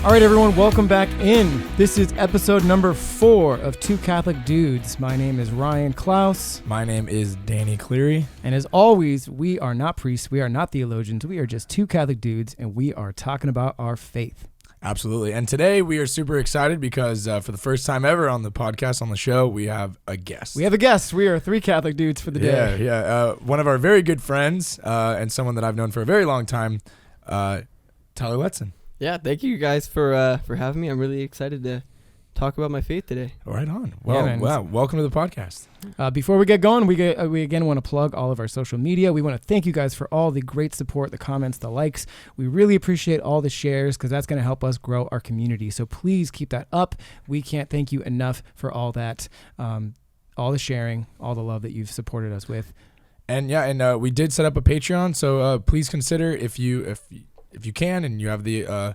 All right, everyone, welcome back in. This is episode number 4 of Two Catholic Dudes. My name is Ryan Klaus. My name is Danny Cleary. And as always, we are not priests, we are not theologians, we are just two Catholic dudes, and we are talking about our faith. Absolutely. And today we are super excited because for the first time ever on the podcast, on the show, we have a guest. We have a guest. We are 3 Catholic dudes for the day. Yeah. One of our very good friends and someone that I've known for a very long time, Tyler Letson. Yeah, thank you guys for having me. I'm really excited to talk about my faith today. Right on. Well, welcome to the podcast. Before we get going, we again want to plug all of our social media. We want to thank you guys for all the great support, the comments, the likes. We really appreciate all the shares because that's going to help us grow our community. So please keep that up. We can't thank you enough for all that, all the sharing, all the love that you've supported us with. And we did set up a Patreon, so please consider if you can and you have the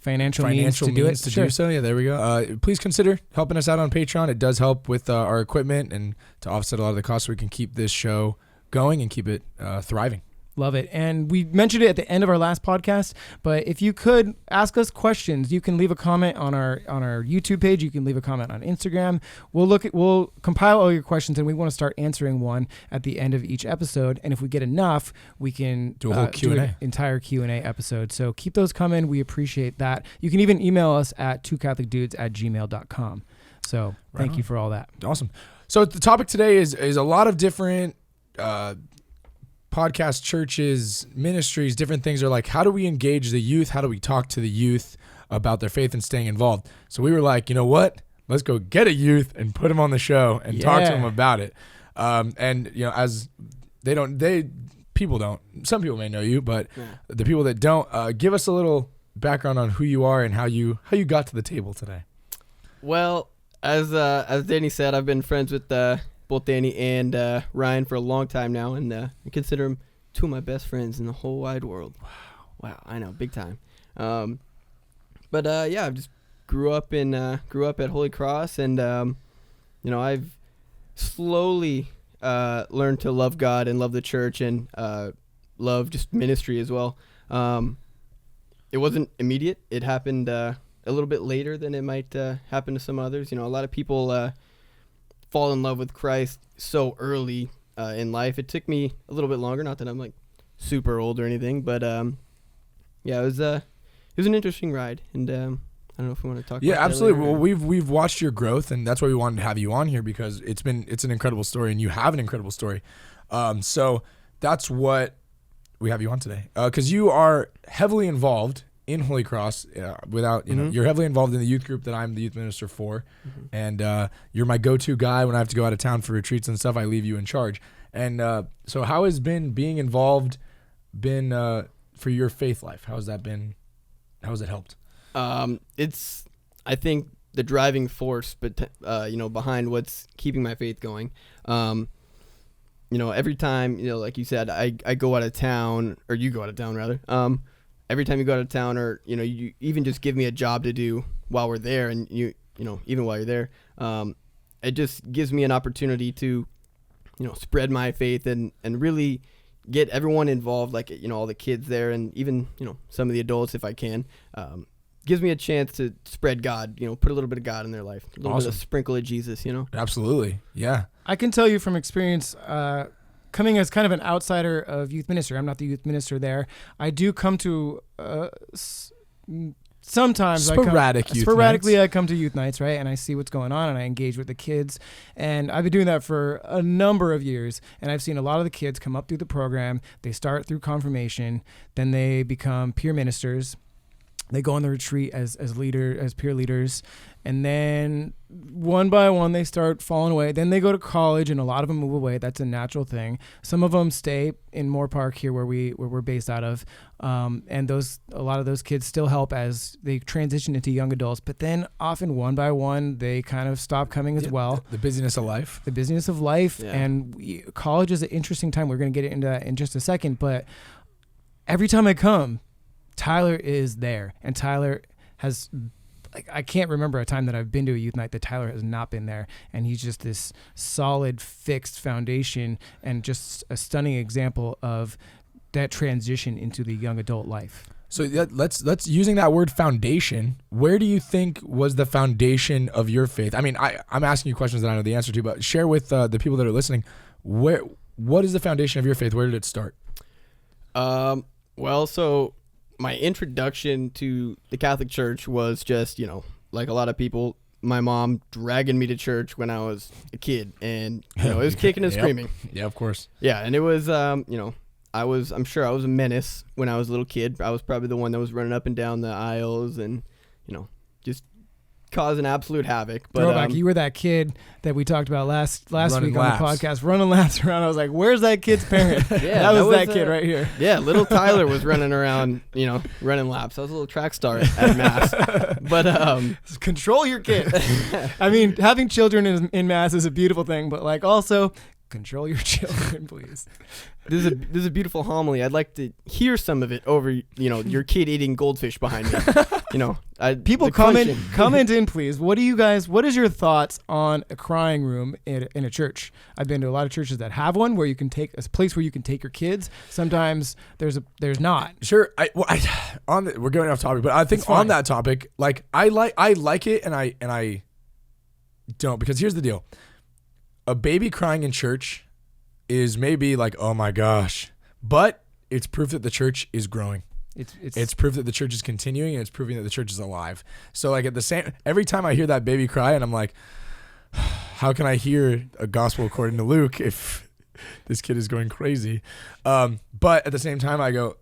financial means to do so. Yeah, there we go. Please consider helping us out on Patreon. It does help with our equipment and to offset a lot of the costs so we can keep this show going and keep it thriving. Love it. And we mentioned it at the end of our last podcast, but if you could ask us questions, you can leave a comment on our YouTube page. You can leave a comment on Instagram. We'll compile all your questions, and we want to start answering one at the end of each episode. And if we get enough, we can do a whole Q&A. An entire Q&A episode. So keep those coming. We appreciate that. You can even email us at twocatholicdudes@gmail.com. So thank you for all that. Awesome. So the topic today is a lot of different podcasts, churches, ministries, different things are like, how do we engage the youth? How do we talk to the youth about their faith and staying involved? So we were like, you know what? Let's go get a youth and put them on the show and talk to them about it. And as people don't, some people may know you, but the people that don't, give us a little background on who you are and how you got to the table today. Well, as Danny said, I've been friends with both Danny and Ryan for a long time now, and I consider them 2 of my best friends in the whole wide world. Wow, I know, big time. But I just grew up at Holy Cross, and I've slowly learned to love God and love the church and love just ministry as well. It wasn't immediate. It happened a little bit later than it might happen to some others. A lot of people fall in love with Christ so early in life. It took me a little bit longer, not that I'm like super old or anything, but it was an interesting ride, and I don't know if we want to talk about that absolutely. later. Well, we've watched your growth, and that's why we wanted to have you on here, because it's an incredible story, and you have an incredible story. So that's what we have you on today, because you are heavily involved in Holy Cross, you're heavily involved in the youth group that I'm the youth minister for, and you're my go-to guy when I have to go out of town for retreats and stuff. I leave you in charge. And so how has being involved for your faith life? How has that been? How has it helped? It's, I think, the driving force, but behind what's keeping my faith going. Every time, like you said, I go out of town, or you go out of town rather. Every time you go out of town, or you even just give me a job to do while we're there, and even while you're there, it just gives me an opportunity to spread my faith and really get everyone involved, like all the kids there, and even some of the adults if I can. Gives me a chance to spread God, put a little bit of God in their life, a little bit of sprinkle of Jesus. Absolutely, yeah. I can tell you from experience, coming as kind of an outsider of youth ministry, I'm not the youth minister there. I do come to sometimes sporadically I come to youth nights, right? And I see what's going on, and I engage with the kids. And I've been doing that for a number of years. And I've seen a lot of the kids come up through the program. They start through confirmation, then they become peer ministers. They go on the retreat as peer leaders, and then one by one they start falling away. Then they go to college, and a lot of them move away. That's a natural thing. Some of them stay in Moore Park here, where we're based out of, and a lot of those kids still help as they transition into young adults. But then often one by one they kind of stop coming as well. The busyness of life. And college is an interesting time. We're going to get into that in just a second, but every time I come, Tyler is there, and Tyler has, I can't remember a time that I've been to a youth night that Tyler has not been there, and he's just this solid, fixed foundation and just a stunning example of that transition into the young adult life. So let's using that word foundation. Where do you think was the foundation of your faith? I mean, I'm asking you questions that I know the answer to, but share with the people that are listening. What is the foundation of your faith? Where did it start? Well, so my introduction to the Catholic Church was just, like a lot of people, my mom dragging me to church when I was a kid, and it was kicking and screaming. Yeah, of course. Yeah, and it was, I'm sure I was a menace when I was a little kid. I was probably the one that was running up and down the aisles and, just causing absolute havoc. But throwback, you were that kid that we talked about last week on the podcast, running laps around. I was like, "Where's that kid's parent?" Yeah, that was that kid right here. Yeah, little Tyler was running around, running laps. I was a little track star at Mass. But control your kid. I mean, having children in Mass is a beautiful thing, but like also control your children, please. This is a beautiful homily. I'd like to hear some of it over, your kid eating goldfish behind me. People comment in, please. What is your thoughts on a crying room in a church? I've been to a lot of churches that have one where you can take a place where you can take your kids. Sometimes there's not. Sure. We're going off topic, but I think on that topic, like I like it and I don't, because here's the deal. A baby crying in church is maybe like, oh my gosh, but it's proof that the church is growing. It's proof that the church is continuing, and it's proving that the church is alive. So like every time I hear that baby cry, and I'm like, how can I hear a gospel according to Luke if this kid is going crazy? But at the same time, I go,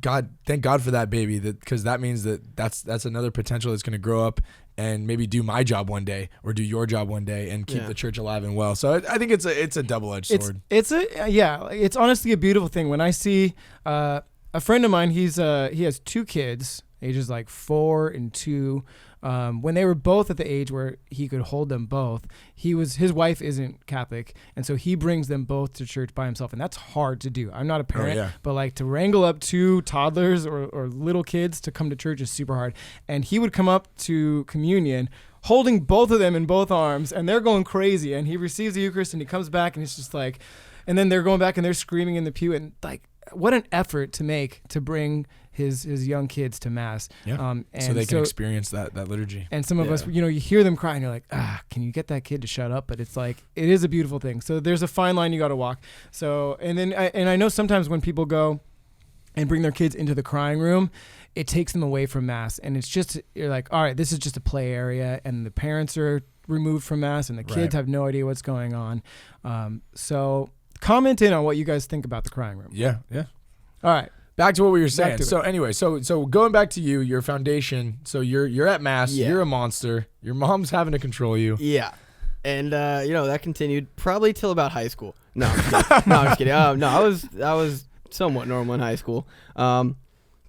God, thank God for that baby, because that means that's another potential that's going to grow up and maybe do my job one day or do your job one day and keep the church alive and well. So I think it's a double-edged sword. It's honestly a beautiful thing. When I see a friend of mine, he has two kids, ages like 4 and 2. When they were both at the age where he could hold them both, his wife isn't Catholic, and so he brings them both to church by himself, and that's hard to do. I'm not a parent, but like to wrangle up 2 toddlers or little kids to come to church is super hard. And he would come up to communion holding both of them in both arms, and they're going crazy, and he receives the Eucharist, and he comes back, and it's just like, and then they're going back and they're screaming in the pew, and like, what an effort to make to bring his young kids to Mass. Yeah. And so they can experience that liturgy. And some of us, you hear them cry and you're like, can you get that kid to shut up? But it's like, it is a beautiful thing. So there's a fine line you got to walk. So, and then, I know sometimes when people go and bring their kids into the crying room, it takes them away from Mass. And it's just, you're like, all right, this is just a play area, and the parents are removed from Mass and the kids have no idea what's going on. So comment in on what you guys think about the crying room. Yeah. All right. Back to what we were saying. So anyway, so going back to your foundation. So you're at Mass. Yeah. You're a monster. Your mom's having to control you. Yeah, and that continued probably till about high school. No, I'm just kidding. No, I was somewhat normal in high school. But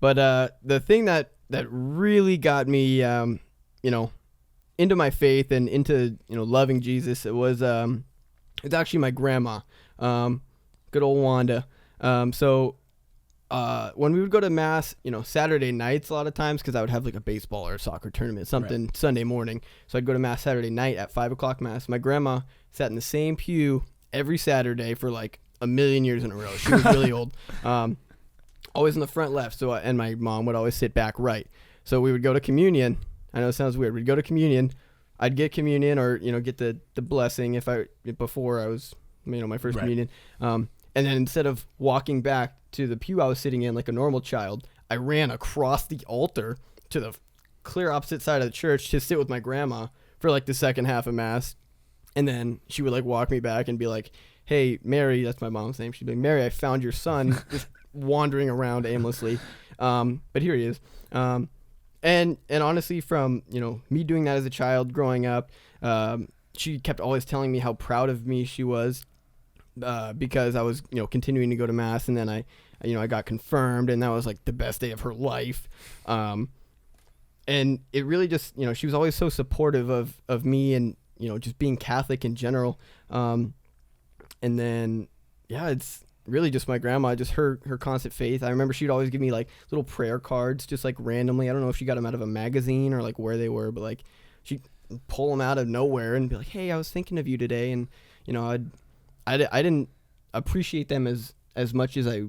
the thing that really got me, into my faith and into loving Jesus, it was it's actually my grandma, good old Wanda. When we would go to Mass, Saturday nights a lot of times, because I would have like a baseball or a soccer tournament, something Sunday morning. So I'd go to Mass Saturday night at 5:00 Mass. My grandma sat in the same pew every Saturday for like a million years in a row. She was really old. Always in the front left. So and my mom would always sit back right. So we would go to communion. I know it sounds weird. We'd go to communion. I'd get communion or get the blessing before I was my first communion. And then instead of walking back to the pew I was sitting in like a normal child, I ran across the altar to the clear opposite side of the church to sit with my grandma for like the second half of Mass. And then she would like walk me back and be like, hey, Mary, that's my mom's name. She'd be like, Mary, I found your son just wandering around aimlessly. But here he is. And honestly, from, me doing that as a child growing up, she kept always telling me how proud of me she was. Because I was, continuing to go to Mass, and then I got confirmed, and that was like the best day of her life. And it really just, she was always so supportive of me and, just being Catholic in general. And then, it's really just my grandma, just her constant faith. I remember she'd always give me like little prayer cards, just like randomly. I don't know if she got them out of a magazine or like where they were, but like she'd pull them out of nowhere and be like, hey, I was thinking of you today. And, I didn't appreciate them as much as I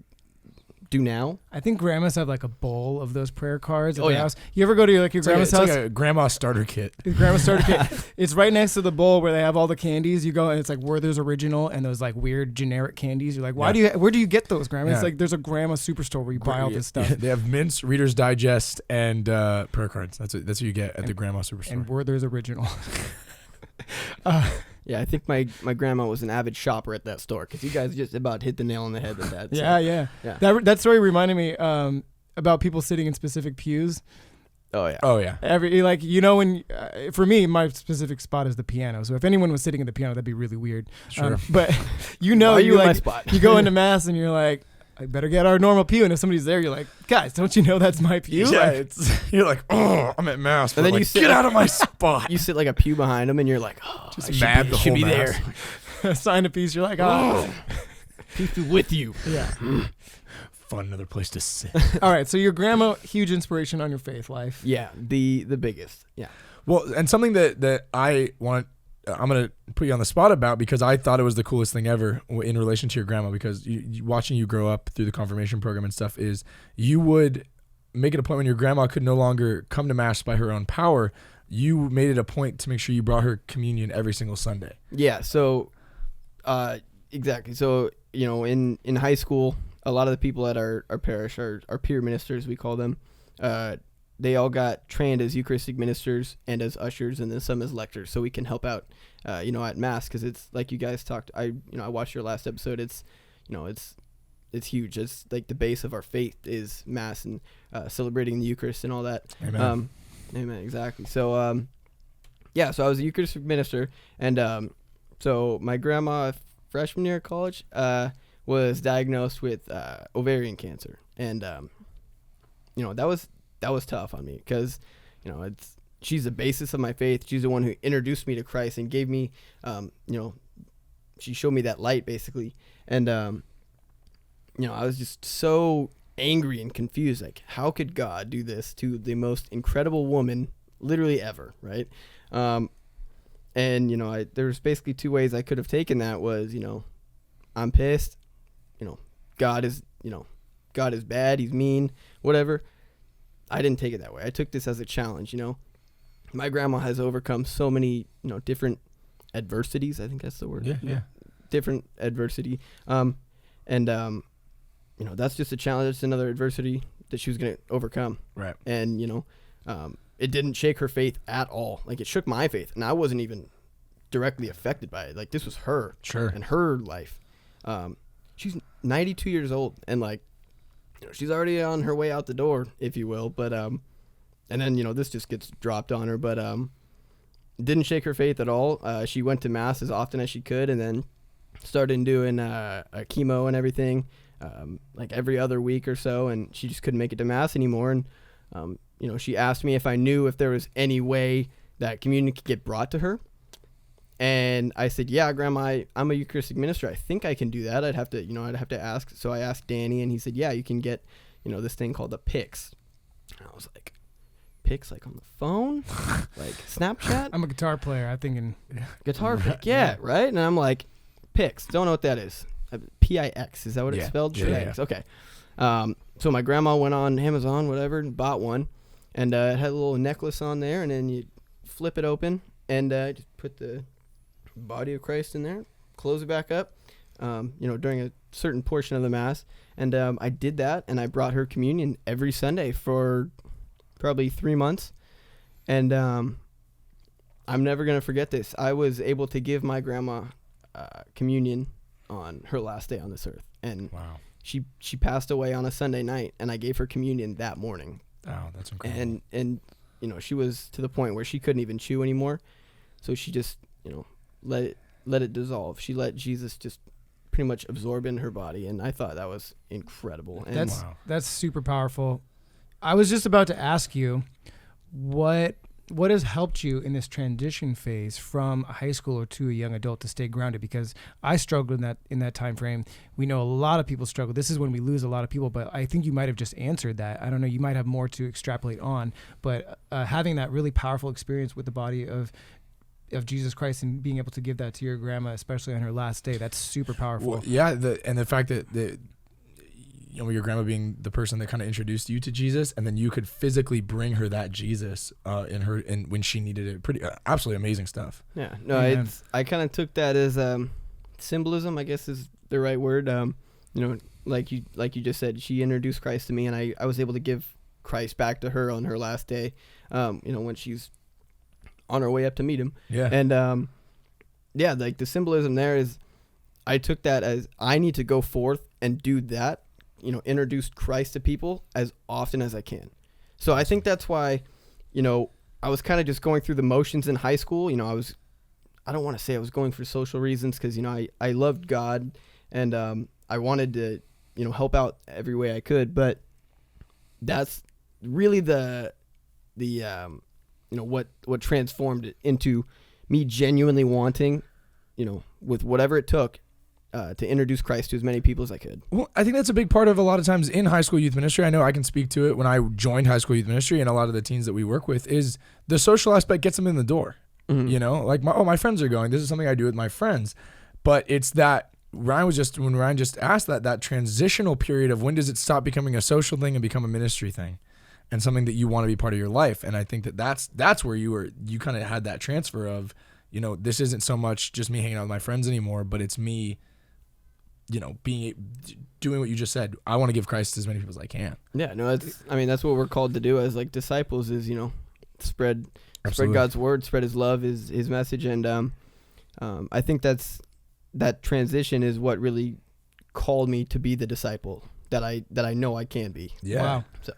do now. I think grandmas have like a bowl of those prayer cards at Oh, their yeah. house. You ever go to your grandma's house? It's like a grandma starter kit. Grandma starter kit. It's right next to the bowl where they have all the candies. You go and it's like Werther's Original and those like weird generic candies. You're like, where do you get those, Grandma? It's like there's a grandma superstore where you buy all this stuff. They have mints, Reader's Digest, and prayer cards. That's what you get at the grandma superstore. And Werther's Original. Yeah, I think my grandma was an avid shopper at that store because you guys just about hit the nail on the head with that. So. Yeah. That story reminded me about people sitting in specific pews. Oh yeah. When for me, my specific spot is the piano. So if anyone was sitting at the piano, that'd be really weird. Sure. But in my spot? You go into mass and you're like, I better get our normal pew. And if somebody's there, you're like, guys, don't you know that's my pew? Yeah, you're like, oh, I'm at mass. And then you get out of my spot. You sit like a pew behind them, and you're like, oh, just mad the whole be mass. There. Sign a piece. You're like, oh, peace be with you. Yeah. Find another place to sit. All right. So your grandma, huge inspiration on your faith life. Yeah, the biggest. Yeah. Well, and something that I'm going to put you on the spot about because I thought it was the coolest thing ever in relation to your grandma because watching you grow up through the confirmation program and stuff is you would make it a point when your grandma could no longer come to mass by her own power. You made it a point to make sure you brought her communion every single Sunday. Yeah. So, exactly. So, in high school, a lot of the people at our parish, our peer ministers, we call them, they all got trained as Eucharistic ministers and as ushers, and then some as lectors, so we can help out, at mass because it's like you guys talked. I watched your last episode. It's huge. It's like the base of our faith is mass and celebrating the Eucharist and all that. Amen. Amen. Exactly. So, so I was a Eucharistic minister, and so my grandma, freshman year of college, was diagnosed with ovarian cancer, and that was tough on me because, she's the basis of my faith. She's the one who introduced me to Christ and gave me, she showed me that light basically. And, I was just so angry and confused. Like, how could God do this to the most incredible woman literally ever? Right. And, there was basically two ways I could have taken that was, I'm pissed, God is bad. He's mean, whatever. I didn't take it that way. I took this as a challenge, My grandma has overcome so many, different adversities. I think that's the word. Yeah. Different adversity. That's just a challenge. It's another adversity that she was going to overcome. Right. And, it didn't shake her faith at all. Like, it shook my faith. And I wasn't even directly affected by it. Like, this was her. Sure. And her life. She's 92 years old. And, like, she's already on her way out the door, if you will. But, and then, this just gets dropped on her. But it didn't shake her faith at all. She went to mass as often as she could and then started doing a chemo and everything, like every other week or so. And she just couldn't make it to mass anymore. And, she asked me if I knew if there was any way that communion could get brought to her. And I said, yeah, Grandma, I'm a Eucharistic minister. I think I can do that. I'd have to ask. So I asked Danny, and he said, yeah, you can get, this thing called a Pix. And I was like, Pix, like on the phone? Like Snapchat? I'm a guitar player. I'm thinking guitar pick. Yeah, right? And I'm like, Pix. Don't know what that is. P-I-X. Is that what it's spelled? Yeah. P-I-X. Okay. So my grandma went on Amazon, whatever, and bought one. And it had a little necklace on there, and then you flip it open and just put the body of Christ in there, close it back up, during a certain portion of the mass. And I did that, and I brought her communion every Sunday for probably 3 months. And I'm never going to forget this. I was able to give my grandma communion on her last day on this earth. And wow. She passed away on a Sunday night, and I gave her communion that morning. Oh, that's incredible. And she was to the point where she couldn't even chew anymore. So she just, let it dissolve. She let Jesus just pretty much absorb in her body, and I thought that was incredible. And that's super powerful. I was just about to ask you what has helped you in this transition phase from a high schooler to a young adult to stay grounded, because I struggled in that time frame. We know a lot of people struggle. This is when we lose a lot of people, but I think you might have just answered that. I don't know, you might have more to extrapolate on, but having that really powerful experience with the body of Jesus Christ and being able to give that to your grandma, especially on her last day, that's super powerful. Well, yeah, and the fact that your grandma being the person that kind of introduced you to Jesus, and then you could physically bring her that Jesus in when she needed it. Pretty absolutely amazing stuff. Yeah, no, I kind of took that as symbolism, I guess is the right word. Like you just said, she introduced Christ to me, and I was able to give Christ back to her on her last day. When she's on her way up to meet him. Yeah, and like the symbolism there is, I took that as I need to go forth and do that. Introduce Christ to people as often as I can. So I think that's why, I was kind of just going through the motions in high school. I don't want to say I was going for social reasons because, I loved God and I wanted to, help out every way I could. But that's really what transformed it into me genuinely wanting, with whatever it took, to introduce Christ to as many people as I could. Well, I think that's a big part of a lot of times in high school youth ministry. I know I can speak to it when I joined high school youth ministry, and a lot of the teens that we work with is the social aspect gets them in the door. Mm-hmm. Like my friends are going. This is something I do with my friends, but it's that when Ryan just asked that transitional period of when does it stop becoming a social thing and become a ministry thing, and something that you want to be part of your life. And I think that's where you kind of had that transfer of, this isn't so much just me hanging out with my friends anymore, but it's me. Doing what you just said. I want to give Christ to as many people as I can. Yeah, no, that's what we're called to do as like disciples is, spread God's word, spread his love, his message. And I think that transition is what really called me to be the disciple that I know I can be. Yeah. Wow. So,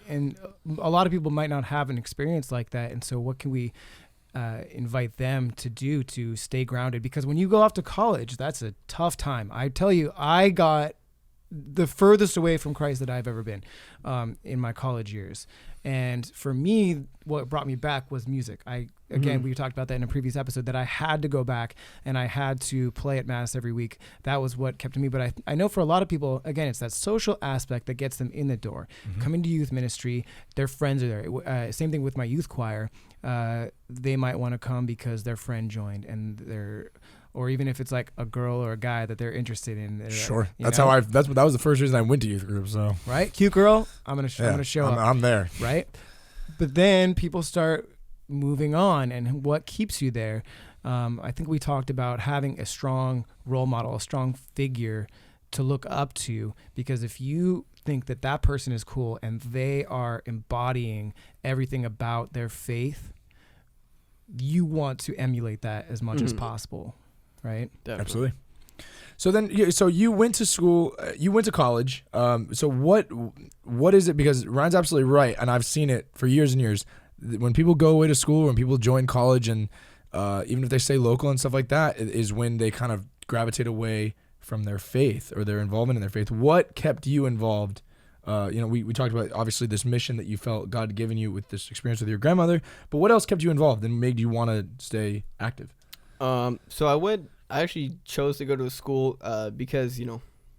and a lot of people might not have an experience like that. And so what can we invite them to do to stay grounded? Because when you go off to college, that's a tough time. I tell you, I got the furthest away from Christ that I've ever been in my college years. And for me, what brought me back was music. We talked about that in a previous episode, that I had to go back and I had to play at Mass every week. That was what kept me. But I know for a lot of people, again, it's that social aspect that gets them in the door. Mm-hmm. Coming to youth ministry, their friends are there. Same thing with my youth choir. They might want to come because their friend joined, or even if it's like a girl or a guy that they're interested in. Sure, that was the first reason I went to youth group. So right, cute girl, I'm gonna show up. I'm there. Right, but then people start moving on, and what keeps you there? I think we talked about having a strong role model, a strong figure to look up to, because if you think that person is cool and they are embodying everything about their faith, you want to emulate that as much as possible, right? Definitely. Absolutely. So then, you went to school, you went to college. So what is it? Because Ryan's absolutely right, and I've seen it for years and years. When people go away to school, when people join college, and even if they stay local and stuff like that, is when they kind of gravitate away from their faith or their involvement in their faith. What kept you involved? We talked about obviously this mission that you felt God had given you with this experience with your grandmother, but what else kept you involved and made you want to stay active? So I actually chose to go to a school because,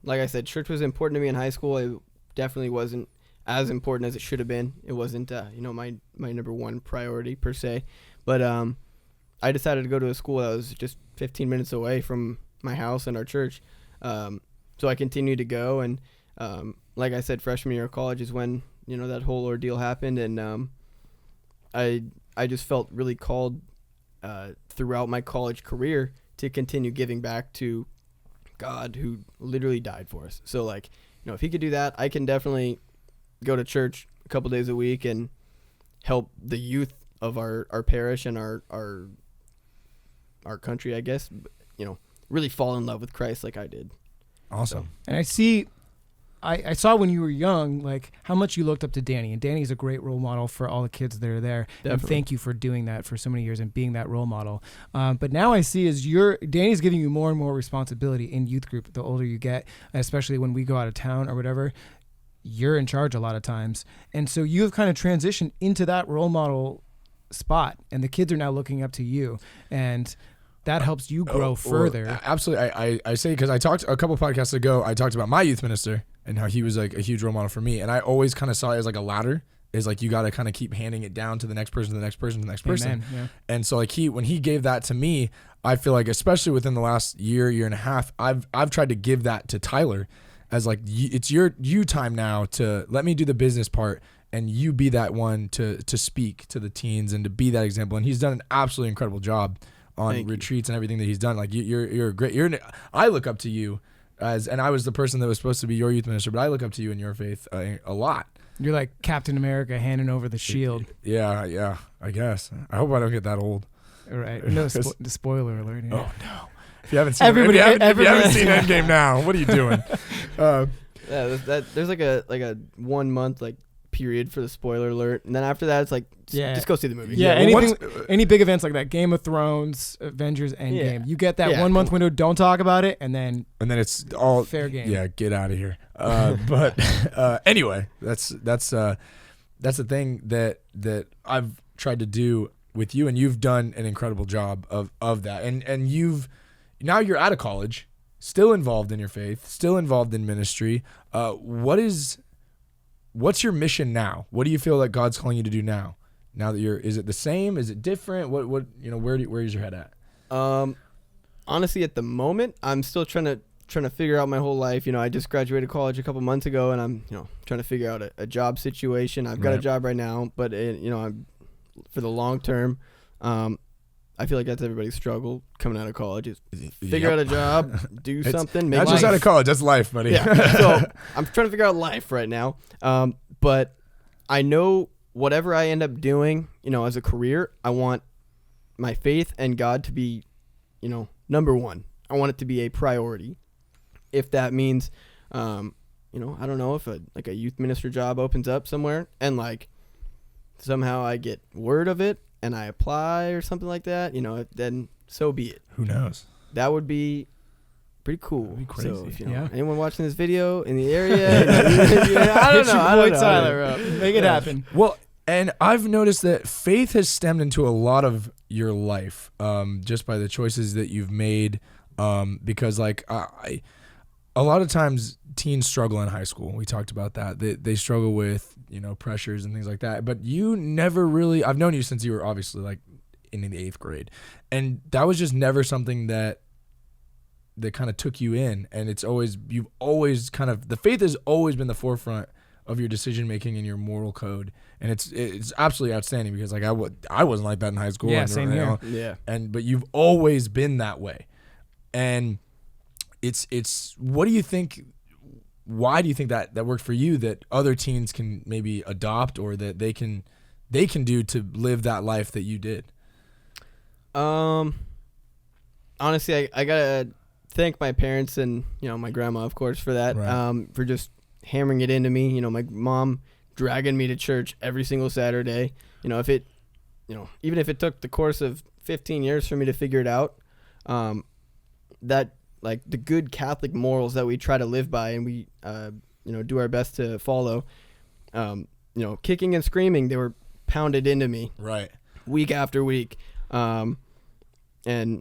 like I said, church was important to me in high school. It definitely wasn't as important as it should have been. It wasn't, my number one priority per se, but I decided to go to a school that was just 15 minutes away from my house and our church. So I continued to go, and like I said, freshman year of college is when, that whole ordeal happened, and I just felt really called throughout my college career to continue giving back to God, who literally died for us. So if he could do that, I can definitely go to church a couple days a week and help the youth of our parish and our country, I guess, really fall in love with Christ like I did. Awesome. And I saw when you were young, how much you looked up to Danny, and Danny's a great role model for all the kids that are there. Definitely. And thank you for doing that for so many years and being that role model. But now I see Danny's giving you more and more responsibility in youth group the older you get, especially when we go out of town or whatever. You're in charge a lot of times. And so you've kind of transitioned into that role model spot, and the kids are now looking up to you, and that helps you grow further. Absolutely. I say, because I talked a couple podcasts ago, I talked about my youth minister and how he was a huge role model for me. And I always kind of saw it as a ladder, is you got to kind of keep handing it down to the next person, to the next person, to the next person. Yeah. And so when he gave that to me, I feel especially within the last year and a half, I've tried to give that to Tyler. as like it's you time now to let me do the business part and you be that one to speak to the teens and to be that example. And he's done an absolutely incredible job on retreats and everything that he's done. Like you're great. I look up to you and I was the person that was supposed to be your youth minister, but I look up to you in your faith a lot. You're like Captain America handing over the shield. Yeah, I guess. I hope I don't get that old. All right. No, spoiler alert. Oh no! If you haven't seen if you haven't seen Endgame now, what are you doing? There's like a 1 month like period for the spoiler alert, and then after that it's like just go see the movie. Yeah, any big events like that, Game of Thrones, Avengers, Endgame, you get that 1 month window. Don't talk about it, and then it's all fair game. Yeah, get out of here. But anyway, that's the thing that I've tried to do with you, and you've done an incredible job of that. And now you're out of college, still involved in your faith, still involved in ministry. What's your mission now? What do you feel like God's calling you to do now? Now that is it the same? Is it different? Where's your head at? Honestly, at the moment, I'm still trying to figure out my whole life. I just graduated college a couple months ago, and I'm trying to figure out a job situation. I've got a job right now, but I'm for the long term. I feel like that's everybody's struggle coming out of college is figure out a job, do something. Make not just out of college, that's life, buddy. Yeah. So I'm trying to figure out life right now. But I know whatever I end up doing, as a career, I want my faith and God to be, number one. I want it to be a priority. If that means, I don't know if a youth minister job opens up somewhere and like somehow I get word of it and I apply or something like that, then so be it. Who knows? That would be pretty cool. That'd be crazy. So if anyone watching this video in the area, I don't know. Tyler, make it happen. Well, and I've noticed that faith has stemmed into a lot of your life, just by the choices that you've made. Because like a lot of times teens struggle in high school. We talked about that. They struggle with pressures and things like that. But you never really. I've known you since you were obviously like in the 8th grade, and that was just never something that kind of took you in. And you've always kind of, the faith has always been the forefront of your decision making and your moral code. And it's absolutely outstanding because like I wasn't like that in high school. Yeah, same here. Yeah. But you've always been that way. And it's what do you think? Why do you think that worked for you that other teens can maybe adopt or that they can do to live that life that you did? Honestly, I gotta thank my parents and my grandma, of course, for that. Right. For just hammering it into me. My mom dragging me to church every single Saturday. Even if it took the course of 15 years for me to figure it out, that like the good Catholic morals that we try to live by and we do our best to follow. Kicking and screaming, they were pounded into me. Right. Week after week. And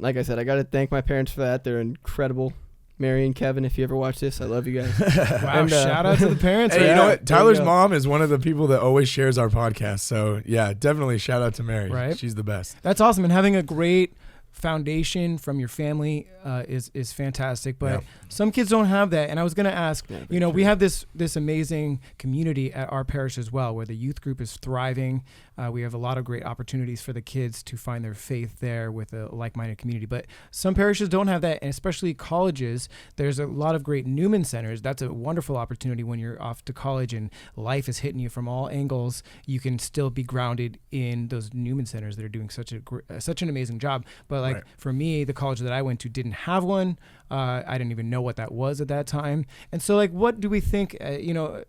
like I said, I got to thank my parents for that. They're incredible. Mary and Kevin, if you ever watch this, I love you guys. Wow, and, shout out to the parents. Hey, you know what? Tyler's mom is one of the people that always shares our podcast. So, yeah, definitely shout out to Mary. Right. She's the best. That's awesome. And having a great foundation from your family is fantastic, but some kids don't have that. And I was going to ask, we have this amazing community at our parish as well, where the youth group is thriving. We have a lot of great opportunities for the kids to find their faith there with a like-minded community. But some parishes don't have that, and especially colleges. There's a lot of great Newman centers. That's a wonderful opportunity when you're off to college and life is hitting you from all angles. You can still be grounded in those Newman centers that are doing such an amazing job. But for me, the college that I went to didn't have one. I didn't even know what that was at that time. And so what do we think,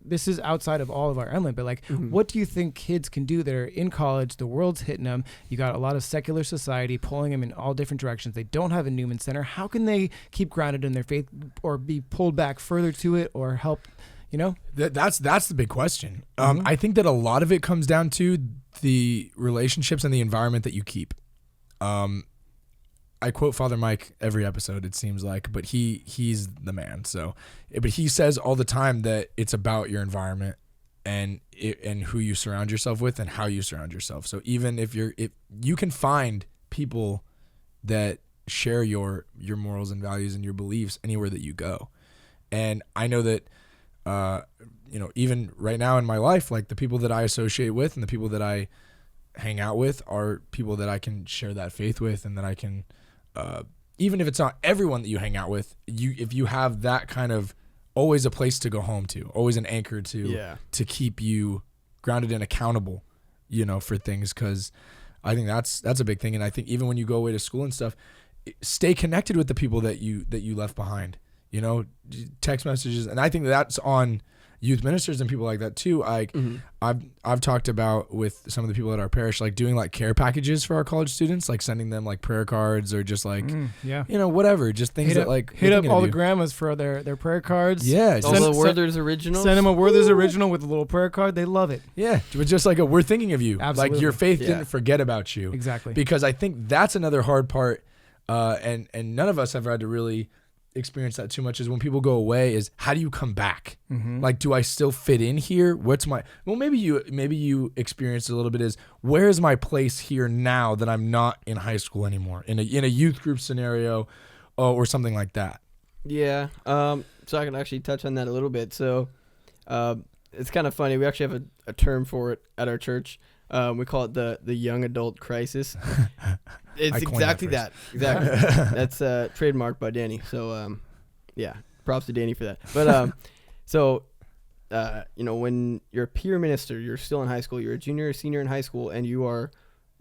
this is outside of all of our emblem, but what do you think kids can do that are in college, the world's hitting them, you got a lot of secular society pulling them in all different directions. They don't have a Newman Center. How can they keep grounded in their faith or be pulled back further to it or help, That's the big question. I think that a lot of it comes down to the relationships and the environment that you keep. I quote Father Mike every episode, it seems like, but he's the man. But he says all the time that it's about your environment and who you surround yourself with and how you surround yourself. So even if you can find people that share your morals and values and your beliefs anywhere that you go. And I know that, even right now in my life, like the people that I associate with and the people that I hang out with are people that I can share that faith with, and that I can, even if it's not everyone that you hang out with, if you have that kind of always a place to go home to, always an anchor to keep you grounded and accountable, for things. Cause I think that's a big thing. And I think even when you go away to school and stuff, stay connected with the people that you left behind, text messages. And I think that's on youth ministers and people like that too. I've talked about with some of the people at our parish, like doing like care packages for our college students, like sending them like prayer cards or just like, whatever, just things hit up all the grandmas for their prayer cards. Yeah. All the Werther's originals. Send them a Werther's original with a little prayer card. They love it. Yeah. But just like we're thinking of you. Absolutely. Like your faith didn't forget about you. Exactly. Because I think that's another hard part. And none of us have had to really experience that too much, is when people go away, is how do you come back? Like, do I still fit in here? Maybe you experienced a little bit, is where is my place here now that I'm not in high school anymore, in a youth group scenario or something like that? Yeah. So I can actually touch on that a little bit. So it's kind of funny. We actually have a term for it at our church. We call it the young adult crisis. It's exactly that. Exactly. That's trademarked by Danny. So, props to Danny for that. But when you're a peer minister, you're still in high school, you're a junior or senior in high school, and you are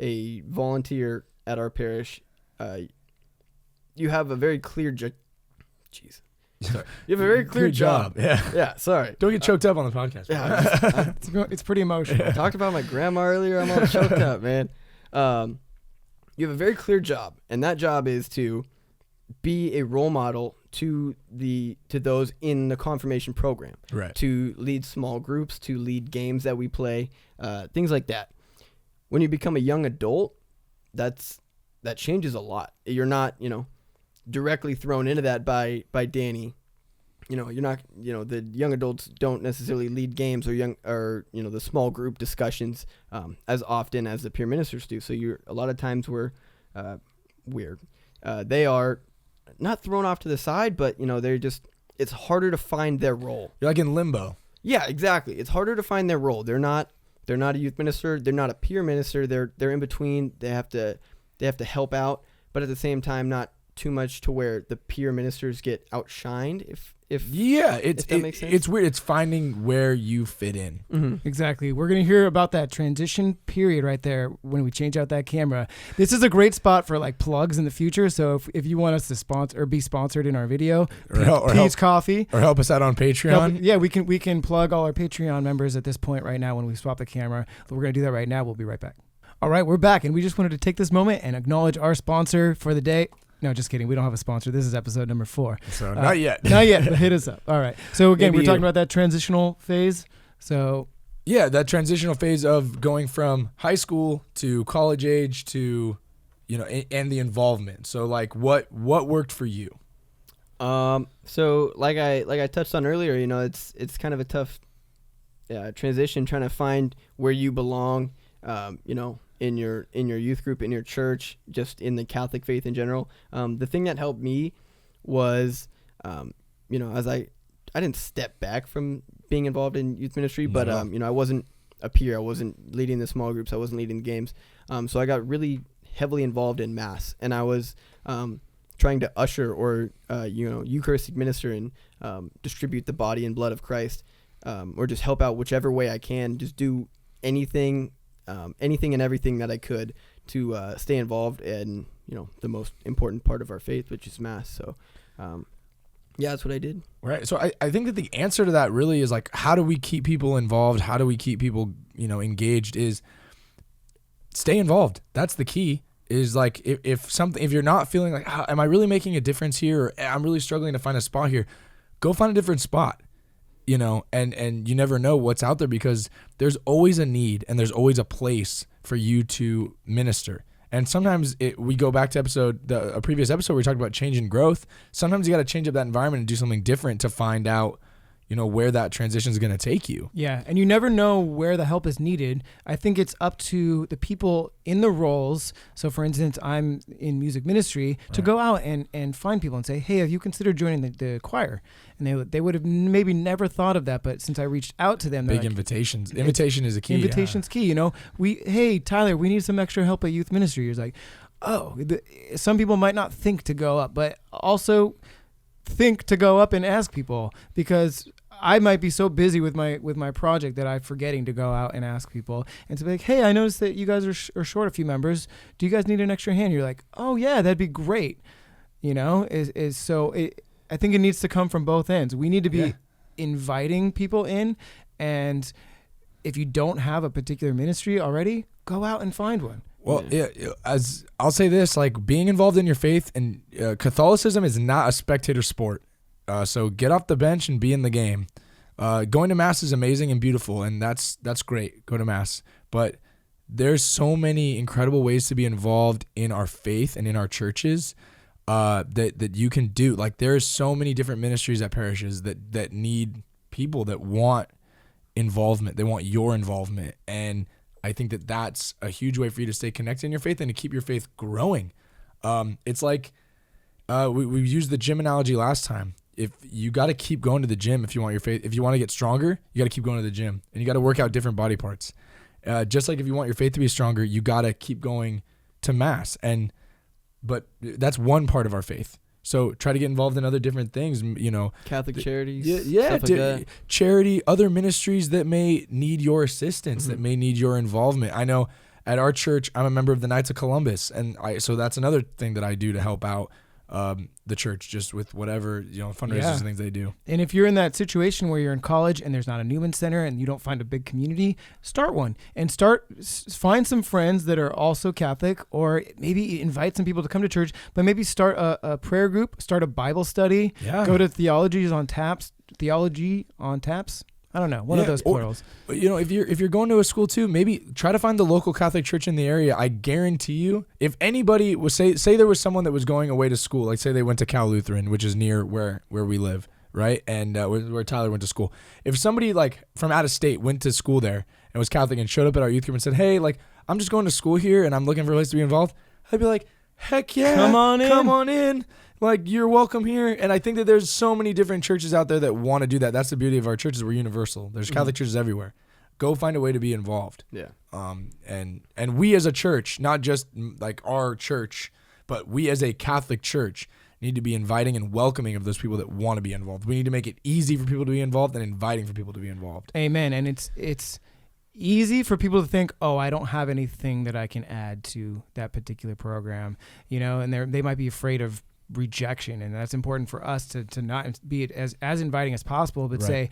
a volunteer at our parish, you have a very clear Sorry. You have a very clear job. Yeah. Yeah, sorry. Don't get choked up on the podcast. Yeah, it's pretty emotional. I talked about my grandma earlier. I'm all choked up, man. You have a very clear job, and that job is to be a role model to those in the confirmation program. Right. To lead small groups, to lead games that we play, things like that. When you become a young adult, that changes a lot. You're not, directly thrown into that by Danny. You're not, the young adults don't necessarily lead games or the small group discussions as often as the peer ministers do. So a lot of times we're weird. They are not thrown off to the side, but it's harder to find their role. You're like in limbo. Yeah, exactly. It's harder to find their role. They're not a youth minister. They're not a peer minister. They're in between. They have to help out, but at the same time, not too much to where the peer ministers get outshined. If that makes sense. It's weird. It's finding where you fit in. Mm-hmm. Exactly. We're going to hear about that transition period right there when we change out that camera. This is a great spot for like plugs in the future. So if you want us to sponsor or be sponsored in our video, Pete's Coffee, or help us out on Patreon. We can plug all our Patreon members at this point right now when we swap the camera. We're going to do that right now. We'll be right back. All right, we're back, and we just wanted to take this moment and acknowledge our sponsor for the day. No, just kidding. We don't have a sponsor. This is episode number 4. So not yet. Not yet, but hit us up. All right. So again, we're talking about that transitional phase. So yeah, that transitional phase of going from high school to college age to, and the involvement. So like what worked for you? So like I touched on earlier, it's kind of a tough transition, trying to find where you belong, in your youth group, in your church, just in the Catholic faith in general. The thing that helped me was, as I didn't step back from being involved in youth ministry, but I wasn't a peer, I wasn't leading the small groups, I wasn't leading the games. So I got really heavily involved in Mass, and I was trying to usher or Eucharistic minister and distribute the body and blood of Christ, or just help out whichever way I can, just do anything and everything that I could to stay involved in the most important part of our faith, which is Mass. So that's what I did. Right. So I think that the answer to that really is like, how do we keep people involved? How do we keep people engaged? Is stay involved. That's the key. Is like if you're not feeling like, am I really making a difference here, or I'm really struggling to find a spot here, go find a different spot. And you never know what's out there, because there's always a need and there's always a place for you to minister. And sometimes we go back to a previous episode where we talked about change and growth. Sometimes you got to change up that environment and do something different to find out, where that transition is going to take you. Yeah, and you never know where the help is needed. I think it's up to the people in the roles. So, for instance, I'm in music ministry, to go out and find people and say, hey, have you considered joining the choir? And they would have maybe never thought of that, but since I reached out to them, big invitations. Invitation is a key. Invitation's key. Hey, Tyler, we need some extra help at youth ministry. You're like, some people might not think to go up, but also think to go up and ask people, because I might be so busy with my project that I'm forgetting to go out and ask people and to be like, hey, I noticed that you guys are short a few members. Do you guys need an extra hand? You're like, oh yeah, that'd be great. I think it needs to come from both ends. We need to be inviting people in, and if you don't have a particular ministry already, go out and find one. Well, as I'll say this, like being involved in your faith, and Catholicism is not a spectator sport. So get off the bench and be in the game. Going to Mass is amazing and beautiful, and that's great. Go to Mass. But there's so many incredible ways to be involved in our faith and in our churches that you can do. Like there's so many different ministries at parishes that need people that want involvement. They want your involvement. And I think that's a huge way for you to stay connected in your faith and to keep your faith growing. It's like we used the gym analogy last time. If you got to keep going to the gym, if you want your faith, if you want to get stronger, you got to keep going to the gym, and you got to work out different body parts. Just like if you want your faith to be stronger, you got to keep going to Mass. But that's one part of our faith. So try to get involved in other different things, Catholic charities. Yeah, stuff like that. Charity, other ministries that may need your assistance, that may need your involvement. I know at our church, I'm a member of the Knights of Columbus, and so that's another thing that I do to help out the church, just with whatever fundraisers and things they do. And if you're in that situation where you're in college and there's not a Newman Center and you don't find a big community, start one and find some friends that are also Catholic, or maybe invite some people to come to church, but maybe start a prayer group, start a Bible study, go to theology on taps. I don't know, one of those plurals. If you're going to a school too, maybe try to find the local Catholic church in the area. I guarantee you, if anybody was say there was someone that was going away to school, like say they went to Cal Lutheran, which is near where we live, right? And where Tyler went to school. If somebody like from out of state went to school there and was Catholic and showed up at our youth group and said, hey, like I'm just going to school here and I'm looking for a place to be involved, I'd be like, heck yeah, come on in. Like, you're welcome here. And I think that there's so many different churches out there that want to do that. That's the beauty of our churches. We're universal. There's Catholic churches everywhere. Go find a way to be involved. Yeah. And we as a church, not just like our church, but we as a Catholic church need to be inviting and welcoming of those people that want to be involved. We need to make it easy for people to be involved and inviting for people to be involved. Amen. And it's easy for people to think, oh, I don't have anything that I can add to that particular program, and they might be afraid of rejection, and that's important for us to not be as inviting as possible, but say,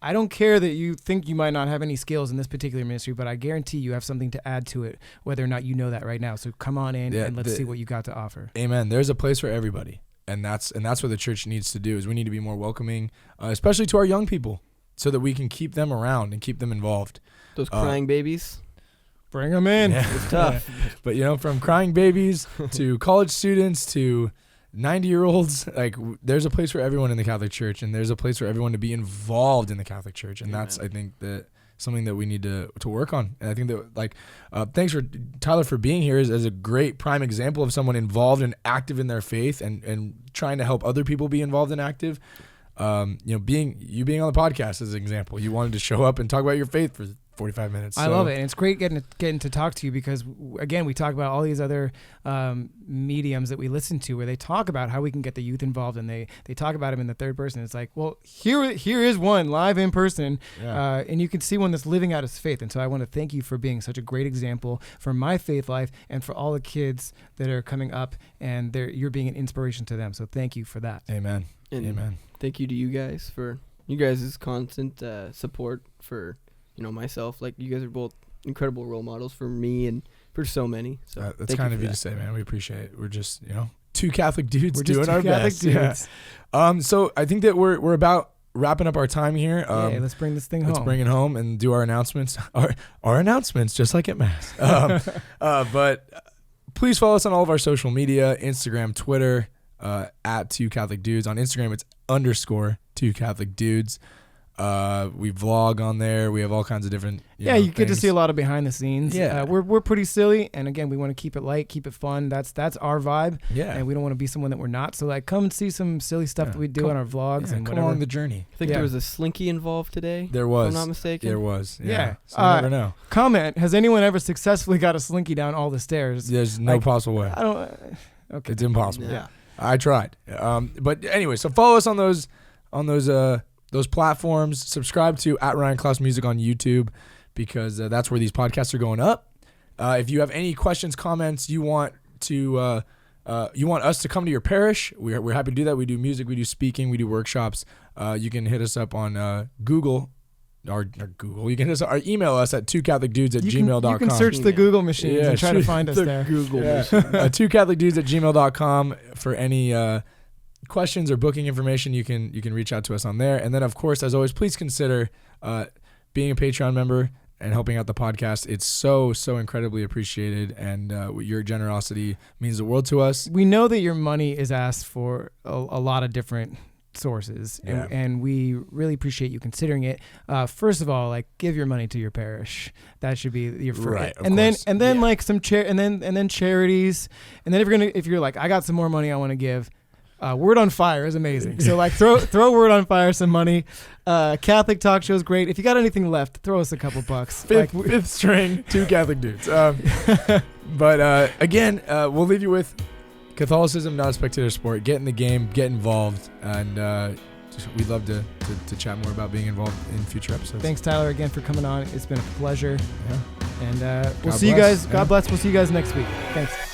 I don't care that you think you might not have any skills in this particular ministry, but I guarantee you have something to add to it, whether or not you know that right now. So come on in and let's see what you got to offer. Amen. There's a place for everybody, and that's what the church needs to do. Is we need to be more welcoming, especially to our young people, so that we can keep them around and keep them involved. Those crying babies. Bring them in. Yeah. It's tough. But, from crying babies to college students to 90-year-olds, like there's a place for everyone in the Catholic Church, and there's a place for everyone to be involved in the Catholic Church. And that's, I think, that something that we need to work on. And I think that, thanks for Tyler for being here as a great prime example of someone involved and active in their faith and trying to help other people be involved and active. Being on the podcast as an example, you wanted to show up and talk about your faith for 45 minutes. I love it. And it's great getting to talk to you because, again, we talk about all these other mediums that we listen to where they talk about how we can get the youth involved, and they talk about them in the third person. It's like, well, here is one live in person, and you can see one that's living out his faith. And so I want to thank you for being such a great example for my faith life and for all the kids that are coming up, and you're being an inspiration to them. So thank you for that. Amen. And amen. Thank you to you guys for you guys' constant support for myself. Like, you guys are both incredible role models for me and for so many. So that's kind of you to say, man. We appreciate it. We're just two Catholic dudes doing our best. Dudes. Yeah. So I think that we're about wrapping up our time here. Let's bring this thing home. Let's bring it home and do our announcements. Our announcements, just like at Mass. But please follow us on all of our social media: Instagram, Twitter, at 2 Catholic Dudes. On Instagram, it's Two Catholic Dudes. We vlog on there. We have all kinds of different you get to see a lot of behind the scenes. Yeah. We're pretty silly, and again, we want to keep it light, keep it fun. That's our vibe. Yeah. And we don't want to be someone that we're not. So like, come and see some silly stuff that we do on our vlogs and come whatever. along the journey. I think there was a slinky involved today. There was. If I'm not mistaken. There was. Yeah. So you never know. Comment: has anyone ever successfully got a slinky down all the stairs? There's no possible way. I don't. Okay. It's impossible. Yeah. I tried. But anyway, so follow us on those platforms. Subscribe to @RyanClouseMusic on YouTube, because that's where these podcasts are going up. If you have any questions, comments, you want us to come to your parish, we're happy to do that. We do music, we do speaking, we do workshops. You can hit us up on Google. Or Google. You can just email us at twocatholicdudes@gmail.com. You can search the Google machines and try to find us there. Google machine. twocatholicdudes@gmail.com for any questions or booking information. You can reach out to us on there. And then, of course, as always, please consider being a Patreon member and helping out the podcast. It's so incredibly appreciated, and your generosity means the world to us. We know that your money is asked for a lot of different sources, and we really appreciate you considering it. First of all, like, give your money to your parish. That should be your first. Right, and then like some and then charities. And then if you're like, I got some more money I want to give. Word on Fire is amazing. So like throw Word on Fire some money. Catholic talk show is great. If you got anything left, throw us a couple bucks. Fifth string, Two Catholic Dudes. But again, we'll leave you with Catholicism, not a spectator sport. Get in the game, get involved, and we'd love to chat more about being involved in future episodes. Thanks, Tyler, again for coming on. It's been a pleasure. Yeah. And we'll see you guys. God bless. We'll see you guys next week. Thanks.